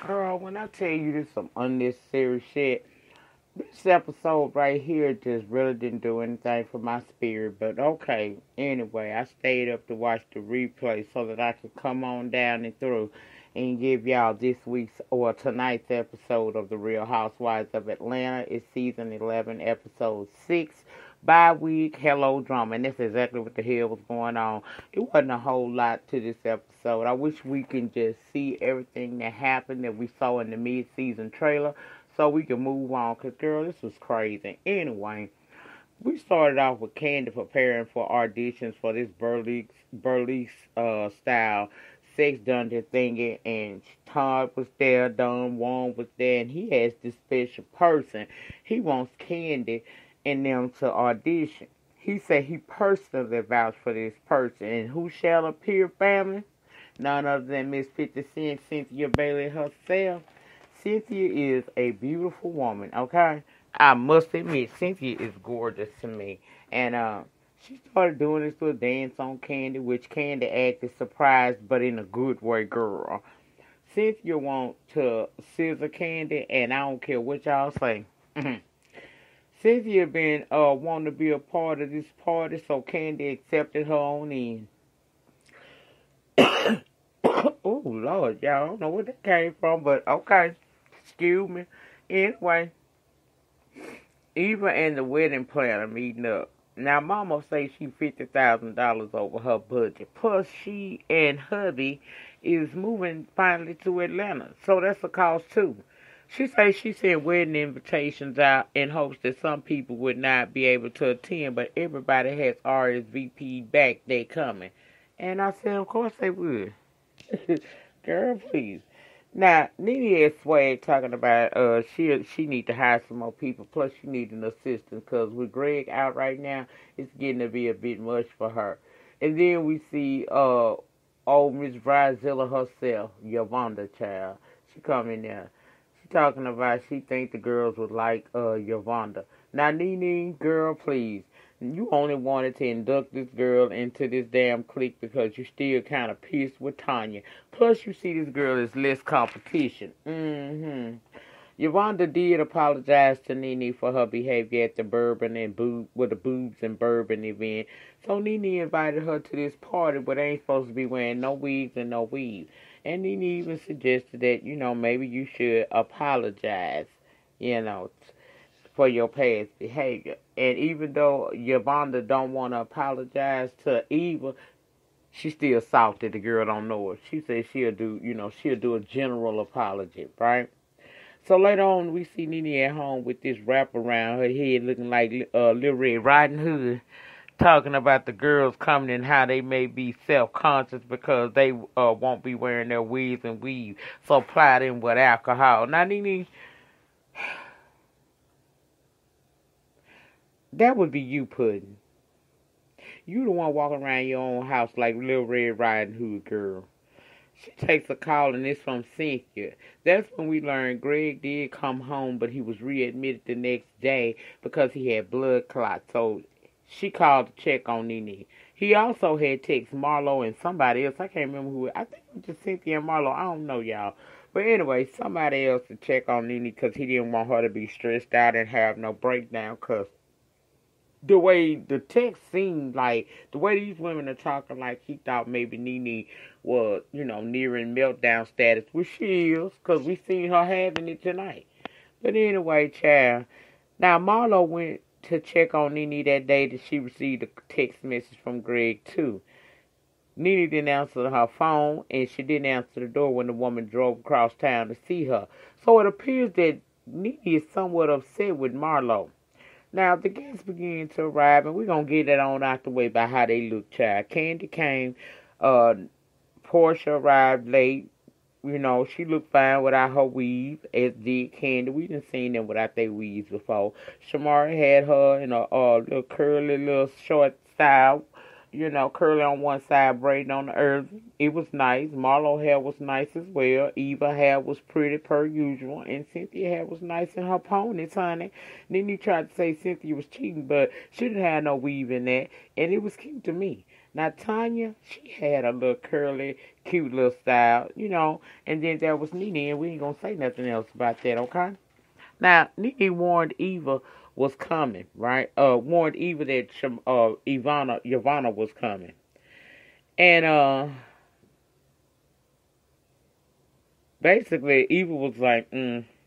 Girl, when I tell you this some unnecessary shit, this episode right here just really didn't do anything for my spirit. But okay, anyway, I stayed up to watch the replay so that I could come on down and through and give y'all this week's or tonight's episode of The Real Housewives of Atlanta. It's season 11, episode 6. Bye week, hello drama, and that's exactly what the hell was going on. It wasn't a whole lot to this episode. I wish we can just see everything that happened that we saw in the mid-season trailer so we can move on, because girl, this was crazy. Anyway, we started off with Candy preparing for auditions for this burlesque style sex dungeon thingy, and Todd was there, Don Juan was there, and he has this special person. He wants Candy and them to audition. He said he personally vouched for this person, and who shall appear, family? None other than Miss 50 Cent, Cynthia Bailey herself. Cynthia is a beautiful woman, okay? I must admit, Cynthia is gorgeous to me. And she started doing this little dance on Candy, which Candy acted surprised, but in a good way, girl. Cynthia wants to scissor Candy, and I don't care what y'all say. Cynthia been wanting to be a part of this party, so Candy accepted her on in. Oh, Lord, y'all, I don't know where that came from, but okay. Excuse me. Anyway, Eva and the wedding planner meeting up. Now, Mama say she $50,000 over her budget. Plus, she and hubby is moving finally to Atlanta, so that's a cost too. She says she sent wedding invitations out in hopes that some people would not be able to attend, but everybody has RSVP'd back they coming. And I said, of course they would. Girl, please. Now, Nene is swag talking about she need to hire some more people, plus she need an assistant, because with Greg out right now, it's getting to be a bit much for her. And then we see old Miss Brazilla herself, Yvonne child. She come in there. Talking about she think the girls would like Yvonne. Now, Nene, girl, please. You only wanted to induct this girl into this damn clique because you still kind of pissed with Tanya. Plus, you see this girl as less competition. Yvonne did apologize to Nene for her behavior at the the boobs and bourbon event. So Nene invited her to this party, but they ain't supposed to be wearing no wigs and no weave. And Nene even suggested that, maybe you should apologize, for your past behavior. And even though Yvonne don't want to apologize to Eva, she still salty. The girl don't know her. She said she'll do a general apology, right? So later on, we see Nene at home with this wrap around her head looking like Little Red Riding Hood, talking about the girls coming and how they may be self-conscious because they won't be wearing their wigs and weave, so plied in with alcohol. Now, Nene, that would be you, Puddin'. You the one walking around your own house like Little Red Riding Hood, girl. She takes a call, and it's from Cynthia. That's when we learned Greg did come home, but he was readmitted the next day because he had blood clots. So she called to check on Nene. He also had text Marlo and somebody else. I can't remember who. I think it was just Cynthia and Marlo. I don't know, y'all. But anyway, somebody else to check on Nene because he didn't want her to be stressed out and have no breakdown, because the way the text seemed like, the way these women are talking, like he thought maybe Nene was, nearing meltdown status, which she is, because we seen her having it tonight. But anyway, child. Now, Marlo went to check on Nene that day that she received a text message from Greg, too. Nene didn't answer her phone, and she didn't answer the door when the woman drove across town to see her. So it appears that Nene is somewhat upset with Marlo. Now, the guests begin to arrive, and we're going to get that on out the way by how they look, child. Candy came. Portia arrived late. She looked fine without her weave, as did Candy. We done seen them without their weaves before. Shamari had her in a little curly, little short style. Curly on one side, braiding on the other. It was nice. Marlo's hair was nice as well. Eva's hair was pretty per usual. And Cynthia's hair was nice in her ponies, honey. Then you tried to say Cynthia was cheating, but she didn't have no weave in that. And it was cute to me. Now, Tanya, she had a little curly, cute little style, and then there was Nene, and we ain't gonna say nothing else about that, okay? Now, Nene warned Eva was coming, right? Warned Eva that Ivana was coming. And, basically, Eva was like,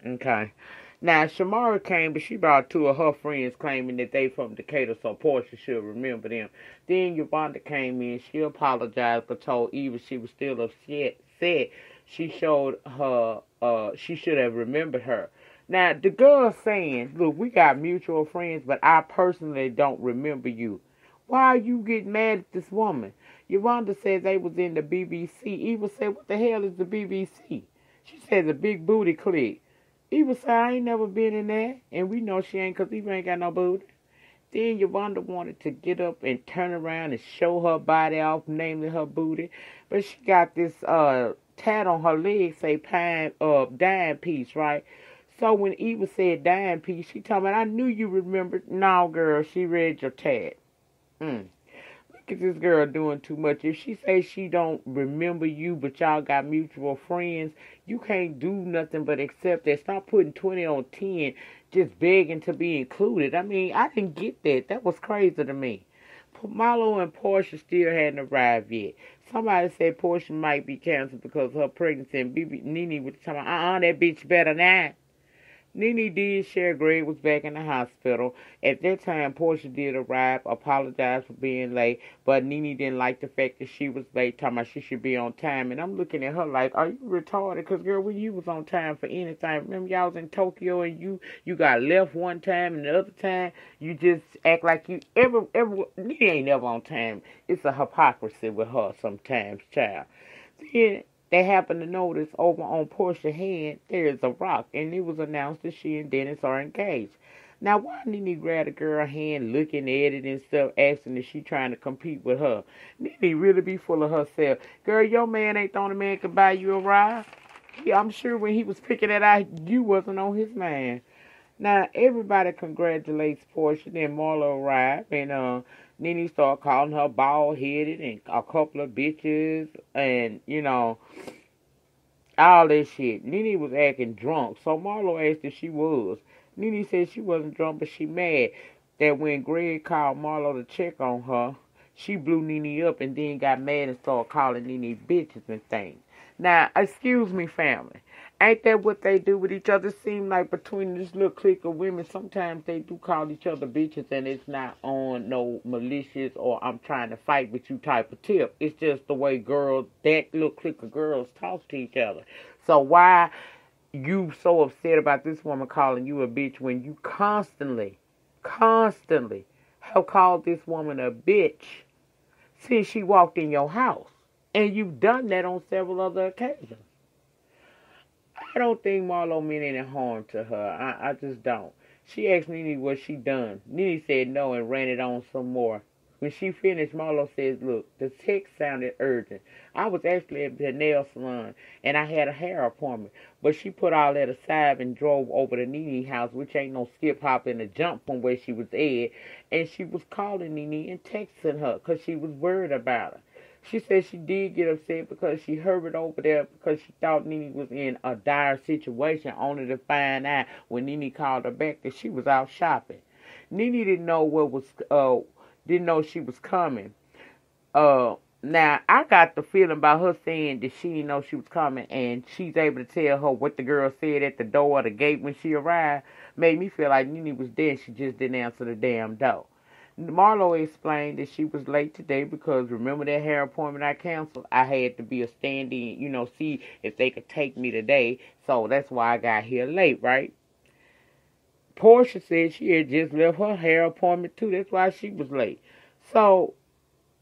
okay. Now, Shamara came, but she brought two of her friends claiming that they from Decatur, so Portia should remember them. Then Yvonne came in. She apologized, but told Eva she was still upset. Said she showed her, she should have remembered her. Now, the girl saying, look, we got mutual friends, but I personally don't remember you. Why are you getting mad at this woman? Yvonne says they was in the BBC. Eva said, what the hell is the BBC? She said, the big booty clique. Eva said, I ain't never been in there. And we know she ain't, because Eva ain't got no booty. Then Yvonne wanted to get up and turn around and show her body off, namely her booty. But she got this tat on her leg, say dime piece, right? So when Eva said dime piece, she told me, I knew you remembered. No, girl, she read your tat. Look at this girl doing too much. If she says she don't remember you, but y'all got mutual friends, you can't do nothing but accept that. Stop putting 20 on 10, just begging to be included. I mean, I didn't get that. That was crazy to me. Marlo and Portia still hadn't arrived yet. Somebody said Portia might be canceled because of her pregnancy, and Nene was talking about, that bitch better not. Nene did share Greg was back in the hospital. At that time, Portia did arrive, apologized for being late, but Nene didn't like the fact that she was late, talking about she should be on time. And I'm looking at her like, are you retarded? Because, girl, when you was on time for anything, remember y'all was in Tokyo and you got left one time and the other time you just act like you Nene ain't never on time. It's a hypocrisy with her sometimes, child. Then they happened to notice over on Portia's hand there is a rock, and it was announced that she and Dennis are engaged. Now, why Nene grab the girl's hand, looking at it and stuff, asking if she trying to compete with her? Nene really be full of herself. Girl, your man ain't the only man can buy you a ride. Yeah, I'm sure when he was picking that out, you wasn't on his man. Now, everybody congratulates Portia. Then Marlo arrived, and Nene started calling her bald-headed and a couple of bitches and, all that shit. Nene was acting drunk, so Marlo asked if she was. Nene said she wasn't drunk, but she mad that when Greg called Marlo to check on her, she blew Nene up and then got mad and started calling Nene bitches and things. Now, excuse me, family. Ain't that what they do with each other? It seems like between this little clique of women, sometimes they do call each other bitches, and it's not on no malicious or I'm trying to fight with you type of tip. It's just the way that little clique of girls talk to each other. So why you so upset about this woman calling you a bitch when you constantly have called this woman a bitch since she walked in your house? And you've done that on several other occasions. I don't think Marlo meant any harm to her. I just don't. She asked Nene what she done. Nene said no and ran it on some more. When she finished, Marlo says, look, the text sounded urgent. I was actually at the nail salon, and I had a hair appointment. But she put all that aside and drove over to Nene's house, which ain't no skip, hop, and a jump from where she was at. And she was calling Nene and texting her because she was worried about her. She said she did get upset because she hurried over there because she thought Nene was in a dire situation, only to find out when Nene called her back that she was out shopping. Nene didn't know she was coming. Now, I got the feeling about her saying that she didn't know she was coming and she's able to tell her what the girl said at the door or the gate when she arrived, made me feel like Nene was there. She just didn't answer the damn door. Marlo explained that she was late today because remember that hair appointment I canceled? I had to be a stand-in, see if they could take me today. So that's why I got here late, right? Portia said she had just left her hair appointment too. That's why she was late. So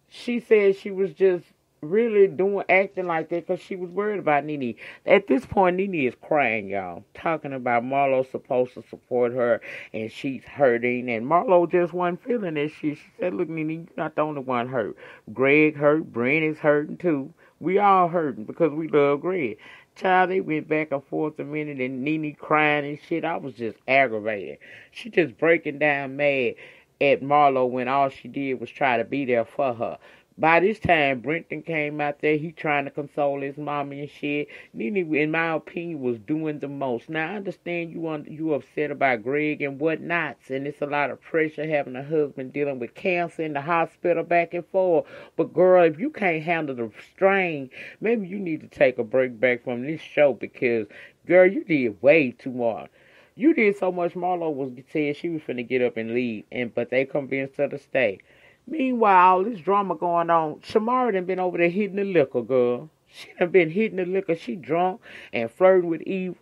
she said she was just really acting like that because she was worried about Nene. At this point, Nene is crying, y'all, talking about Marlo's supposed to support her and she's hurting, and Marlo just wasn't feeling that shit. She said, look, Nene, you're not the only one hurt. Greg hurt, Brent is hurting too. We all hurting because we love Greg. Child, they went back and forth a minute and Nene crying and shit. I was just aggravated. She just breaking down mad at Marlo when all she did was try to be there for her. By this time, Brenton came out there. He trying to console his mommy and shit. Nene, in my opinion, was doing the most. Now, I understand you upset about Greg and whatnots, and it's a lot of pressure having a husband dealing with cancer in the hospital back and forth. But, girl, if you can't handle the strain, maybe you need to take a break back from this show because, girl, you did way too much. You did so much. Marlo was saying she was finna get up and leave, but they convinced her to stay. Meanwhile, all this drama going on, Shamara done been over there hitting the liquor, girl. She done been hitting the liquor. She drunk and flirting with Eve.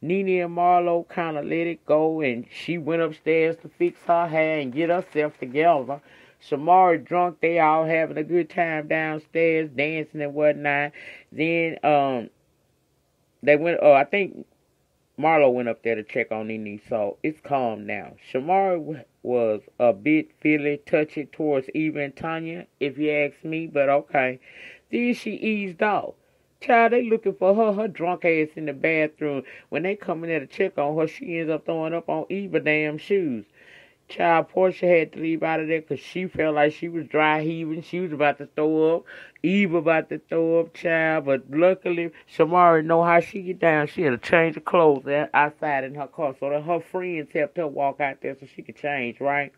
Nene and Marlo kind of let it go, and she went upstairs to fix her hair and get herself together. Shamara drunk. They all having a good time downstairs, dancing and whatnot. Then they went. I think Marlo went up there to check on Nene, so it's calm now. Shamara was a bit feely, touchy towards Eva and Tanya, if you ask me, but okay. Then she eased off. Child, they looking for her drunk ass in the bathroom. When they come in there to check on her, she ends up throwing up on Eva damn shoes. Child, Portia had to leave out of there because she felt like she was dry heaving. She was about to throw up. Eva about to throw up, child. But luckily, Shamara know how she get down. She had to change of clothes outside in her car so that her friends helped her walk out there so she could change, right?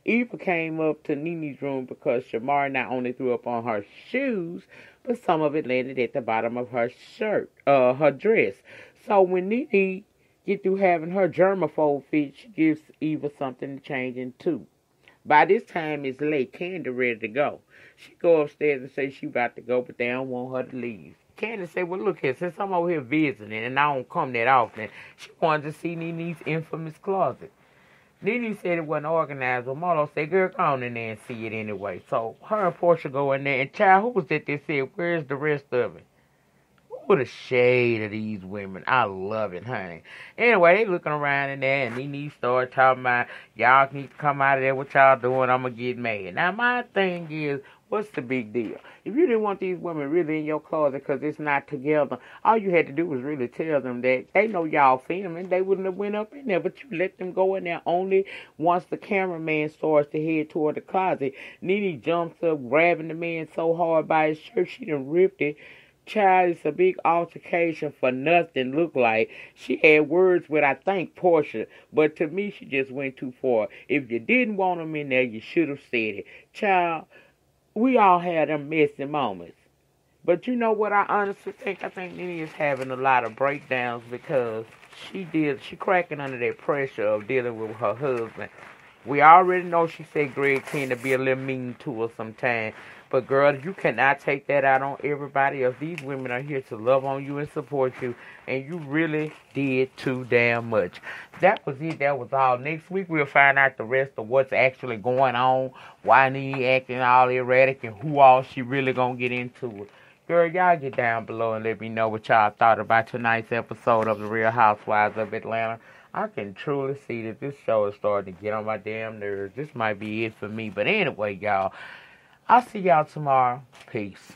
Eva came up to Nene's room because Shamara not only threw up on her shoes, but some of it landed at the bottom of her shirt, her dress. So when Nene get through having her germaphobe fit, she gives Eva something to change into. By this time, it's late. Candy ready to go. She go upstairs and say she about to go, but they don't want her to leave. Candy say, well, look here, since I'm over here visiting and I don't come that often, she wanted to see Nene's infamous closet. Nene said it wasn't organized, but Marlo said, girl, go on in there and see it anyway. So her and Portia go in there, and child, who was that that said, where's the rest of it? What a shade of these women. I love it, honey. Anyway, they looking around in there, and Nene started talking about, y'all need to come out of there. What y'all doing? I'm going to get mad. Now, my thing is, what's the big deal? If you didn't want these women really in your closet because it's not together, all you had to do was really tell them that they know y'all filming. They wouldn't have went up in there, but you let them go in there only once the cameraman starts to head toward the closet. Nene jumps up, grabbing the man so hard by his shirt, she done ripped it. Child, it's a big altercation for nothing, look like. She had words with, I think, Portia, but to me, she just went too far. If you didn't want them in there, you should have said it. Child, we all had them messy moments. But you know what I honestly think? I think Nene is having a lot of breakdowns because she cracking under that pressure of dealing with her husband. We already know she said Greg tend to be a little mean to her sometimes. But, girl, you cannot take that out on everybody else. These women are here to love on you and support you. And you really did too damn much. That was it. That was all. Next week, we'll find out the rest of what's actually going on. Why Nene acting all erratic and who all she really going to get into it. Girl, y'all get down below and let me know what y'all thought about tonight's episode of The Real Housewives of Atlanta. I can truly see that this show is starting to get on my damn nerves. This might be it for me. But anyway, y'all, I'll see y'all tomorrow. Peace.